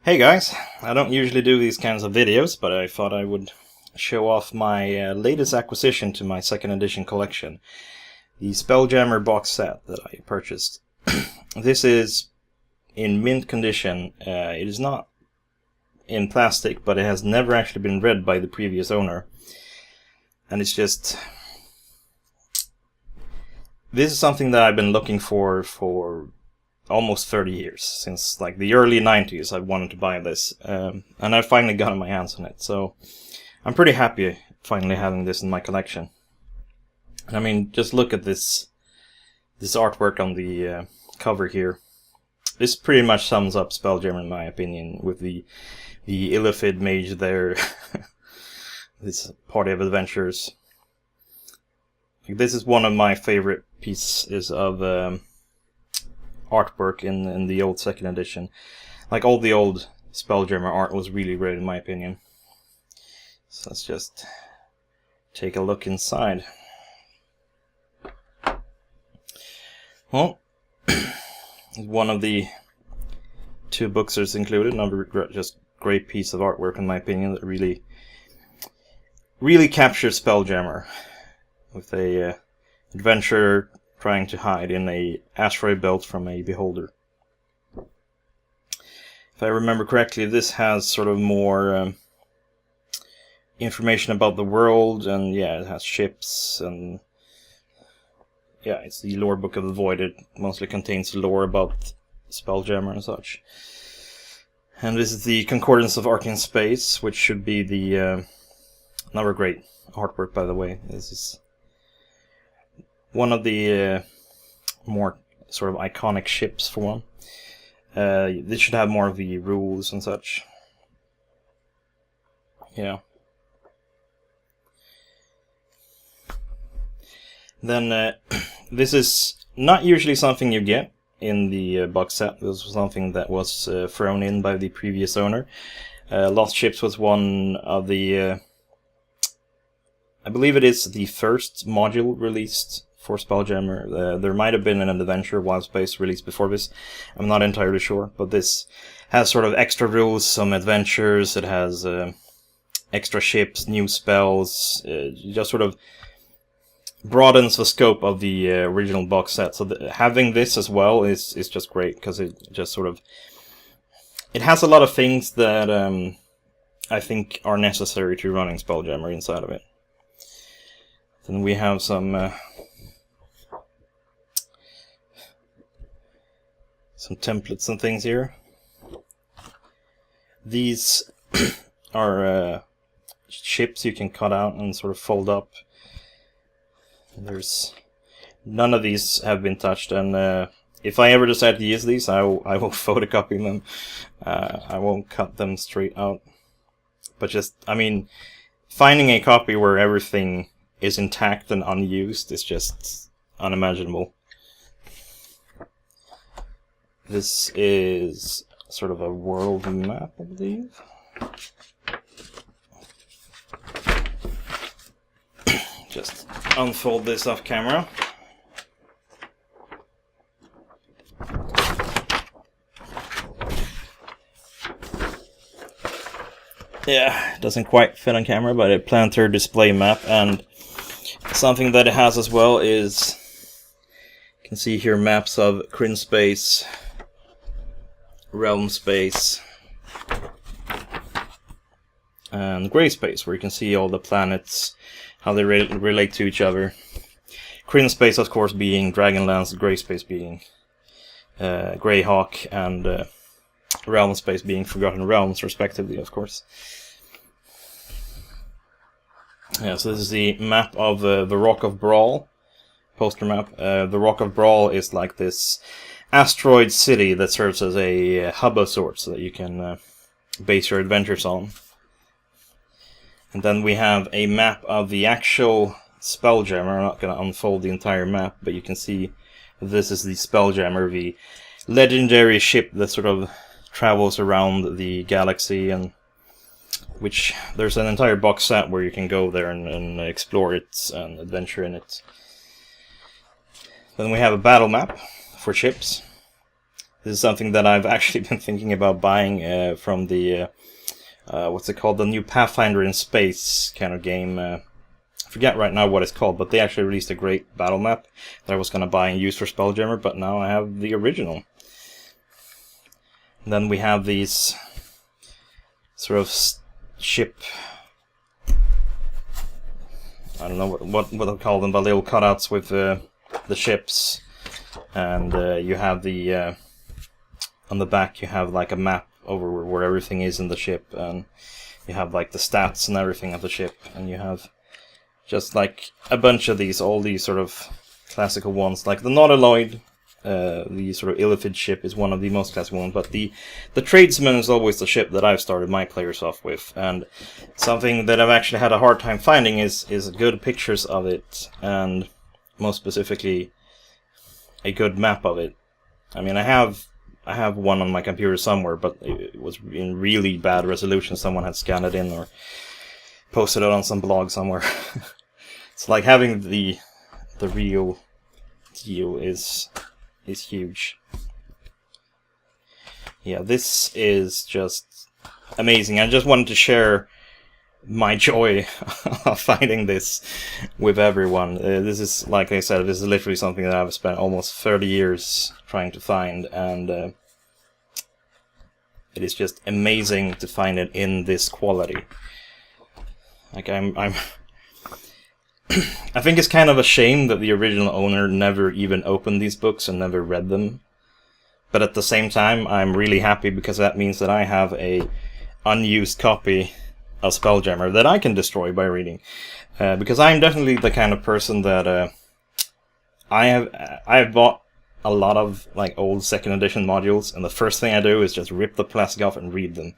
Hey guys, I don't usually do these kinds of videos, but I thought I would show off my latest acquisition to my second edition collection, the Spelljammer box set that I purchased. This is in mint condition. It is not in plastic, but it has never actually been read by the previous owner. And it's just... This is something that I've been looking for almost 30 years, since like the early 90s I wanted to buy this, and I finally got my hands on it, so I'm pretty happy finally having this in my collection. I mean, just look at this artwork on the cover here. This pretty much sums up Spelljammer in my opinion, with the Illithid mage there, this party of adventures. This is one of my favorite pieces of artwork in the old second edition. Like, all the old Spelljammer art was really great in my opinion. So let's just take a look inside. Well, one of the two books that's included, another just great piece of artwork in my opinion that really captures Spelljammer, with a adventurer trying to hide in a asteroid belt from a beholder. If I remember correctly, this has sort of more information about the world, and yeah, it has ships, and yeah, it's the lore book of the void. It mostly contains lore about Spelljammer and such. And this is the Concordance of Arcane Space, which should be the another great artwork, by the way. This is one of the more sort of iconic ships for one. This should have more of the rules and such. Yeah. Then this is not usually something you get in the box set. This was something that was thrown in by the previous owner. Lost Ships was one of the... I believe it is the first module released for Spelljammer. There might have been an Adventure Wild Space released before this. I'm not entirely sure, but this has sort of extra rules, some adventures. It has extra ships, new spells. Just sort of broadens the scope of the original box set. So having this as well is just great, because it just sort of... It has a lot of things that I think are necessary to running Spelljammer inside of it. Then we have some templates and things here. These are ships you can cut out and sort of fold up. There's none of these have been touched, and if I ever decide to use these, I will photocopy them. I won't cut them straight out. But just, I mean, finding a copy where everything is intact and unused is just unimaginable. This is sort of a world map, I believe. Just unfold this off camera. Yeah, it doesn't quite fit on camera, but a planetary display map, and something that it has as well is, you can see here maps of Kryn space, Realm space, and Grey space, where you can see all the planets, how they relate to each other. Kryn space, of course, being Dragonlance, Grey space being Greyhawk, and Realm space being Forgotten Realms, respectively, of course. Yeah, so this is the map of the Rock of Brawl, poster map. The Rock of Brawl is like this asteroid city that serves as a hub of sorts, so that you can base your adventures on. And then we have a map of the actual Spelljammer. I'm not going to unfold the entire map, but you can see this is the Spelljammer, the legendary ship that sort of travels around the galaxy, and which there's an entire box set where you can go there and explore it and adventure in it. Then we have a battle map for ships. This is something that I've actually been thinking about buying from the, what's it called, the new Pathfinder in Space kind of game. I forget right now what it's called, but they actually released a great battle map that I was going to buy and use for Spelljammer, but now I have the original. And then we have these sort of ship, I don't know what they'll call them, but little cutouts with the ships, and you have the on the back you have like a map over where everything is in the ship, and you have like the stats and everything of the ship, and you have just like a bunch of these, all these sort of classical ones, like the Nautiloid, the sort of Illithid ship is one of the most classic ones, but the Tradesman is always the ship that I've started my players off with, and something that I've actually had a hard time finding is good pictures of it, and most specifically a good map of it. I mean, I have one on my computer somewhere, but it was in really bad resolution. Someone had scanned it in or posted it on some blog somewhere. It's like having the real deal is huge. Yeah, this is just amazing. I just wanted to share my joy of finding this with everyone. This is, like I said, this is literally something that I've spent almost 30 years trying to find, and it is just amazing to find it in this quality. Like I think it's kind of a shame that the original owner never even opened these books and never read them. But at the same time, I'm really happy because that means that I have a unused copy of Spelljammer that I can destroy by reading. Because I'm definitely the kind of person that I have bought a lot of like old second edition modules, and the first thing I do is just rip the plastic off and read them.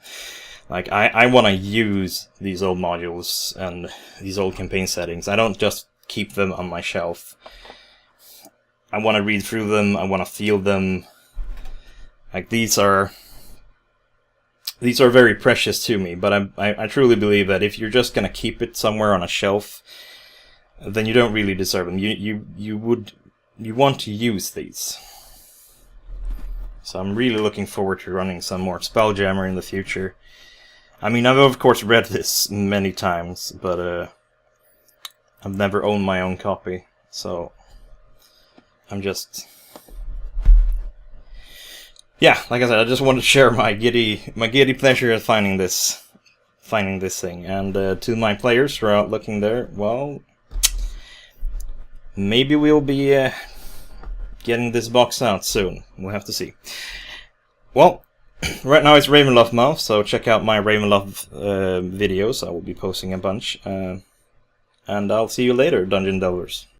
Like, I want to use these old modules and these old campaign settings. I don't just keep them on my shelf. I want to read through them, I want to feel them. Like, these are very precious to me, but I truly believe that if you're just going to keep it somewhere on a shelf, then you don't really deserve them. You want to use these. So I'm really looking forward to running some more Spelljammer in the future. I mean, I've of course read this many times, but I've never owned my own copy, so I'm just... Yeah, like I said, I just wanted to share my giddy pleasure at finding this thing, and to my players who are out looking there, well, maybe we'll be getting this box out soon. We'll have to see. Well, right now it's Ravenloft month, so check out my Ravenloft videos. I will be posting a bunch, and I'll see you later, Dungeon Delvers.